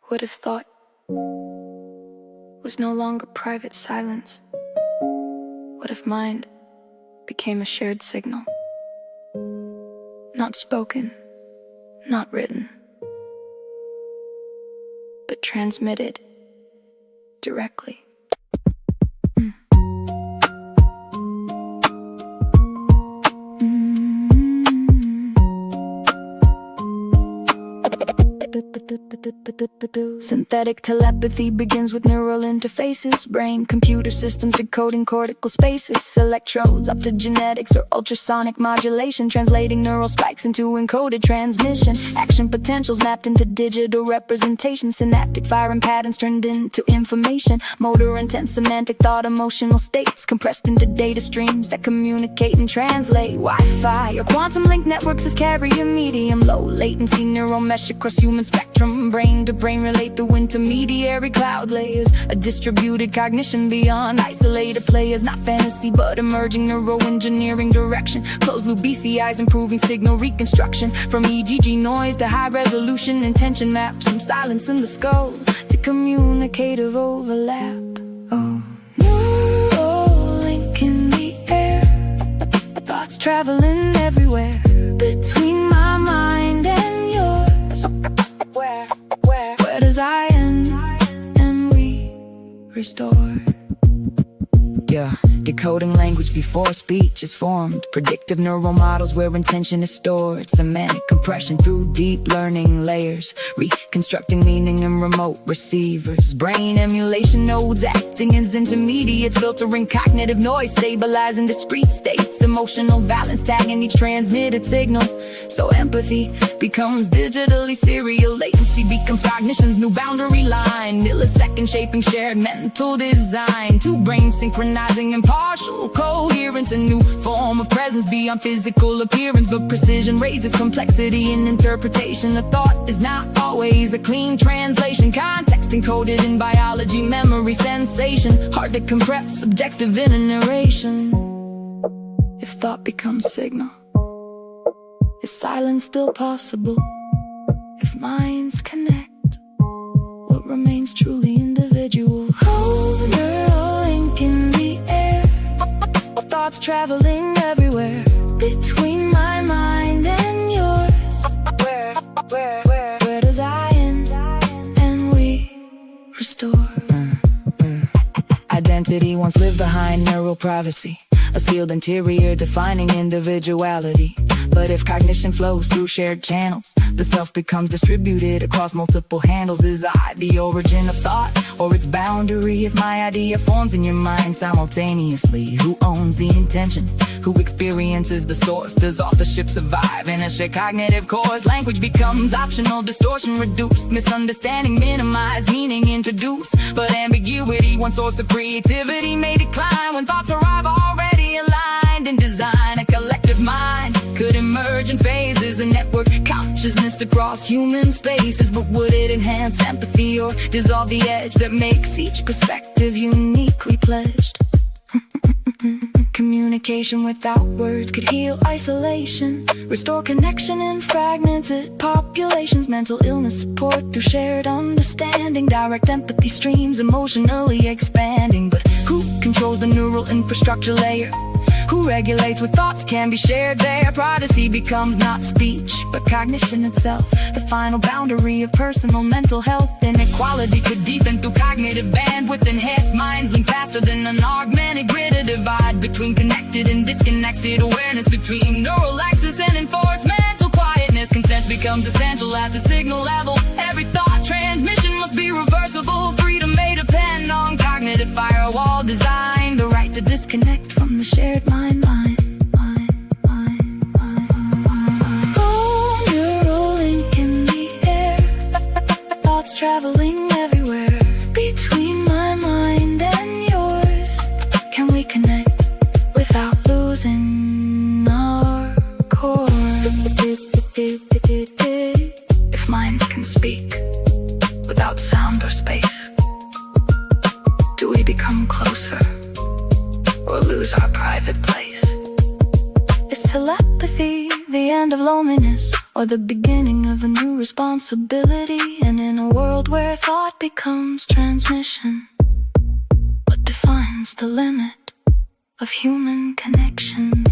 What if thought was no longer private silence? What if mind became a shared signal? Not spoken, not written, but transmitted directly. Synthetic telepathy begins with neural interfaces, brain-computer systems decoding cortical spaces, electrodes up to genetics or ultrasonic modulation, translating neural spikes into encoded transmission, action potentials mapped into digital representation, synaptic firing patterns turned into information, motor intent, semantic thought, emotional states compressed into data streams that communicate and translate. Wi-Fi or quantum link networks as carrier medium, low latency neural mesh across human spectrum, brain to brain relate through intermediary cloud layers, a distributed cognition beyond isolated players, not fantasy but emerging neuroengineering direction, closed loop BCIs improving signal reconstruction, from EGG noise to high resolution intention maps, from silence in the skull to communicative overlap. Oh, neural link in the air, thoughts traveling everywhere between my mind and yours. Where does I end and we restore? Yeah, decoding language before speech is formed, predictive neural models where intention is stored, semantic compression through deep learning layers, reconstructing meaning in remote receivers, brain emulation nodes acting as intermediates, filtering cognitive noise, stabilizing discrete states, emotional balance tagging each transmitted signal, so empathy becomes digitally serial, latency becomes cognition's new boundary line, millisecond shaping shared mental design, two brains synchronizing impartial coherence, a new form of presence beyond physical appearance, but precision raises complexity in interpretation. A thought is not always a clean translation, context encoded in biology, memory, sensation, hard to compress, subjective in a narration. If thought becomes signal, is silence still possible? If minds connect, what remains truly individual? Oh, neural link in the air, thoughts traveling everywhere between my mind and yours. Where does I end and we restore? Identity once lived behind neural privacy, a sealed interior defining individuality. But if cognition flows through shared channels, the self becomes distributed across multiple handles. Is I the origin of thought, or its boundary? If my idea forms in your mind simultaneously, who owns the intention? Who experiences the source? Does authorship survive in a shared cognitive course? Language becomes optional, distortion reduced, misunderstanding minimized, meaning introduced. But ambiguity, one source of creativity, may decline when thoughts arrive already aligned in design. A collective mind could emerge in phases, a network consciousness across human spaces. But would it enhance empathy or dissolve the edge that makes each perspective uniquely pledged? Communication without words could heal isolation, restore connection in fragmented populations, mental illness support through shared understanding, direct empathy streams emotionally expanding. But who controls the neural infrastructure layer? Who regulates what thoughts can be shared there? Privacy becomes not speech, but cognition itself, the final boundary of personal mental health. Inequality could deepen through cognitive bandwidth, enhanced minds link faster than an augmented grid. A divide between connected and disconnected, awareness between neural axis and enforced mental quietness. Consent becomes essential at the signal level. Every thought transmission must be reversible. Freedom may depend on cognitive firewall design, the right to disconnect from the shared mind line. Oh, neural link in the air, thoughts traveling everywhere between my mind and yours. Can we connect without losing our core? If minds can speak without sound or space, do we become closer or lose our private place? Is telepathy the end of loneliness, or the beginning of a new responsibility. And in a world where thought becomes transmission, what defines the limit of human connection?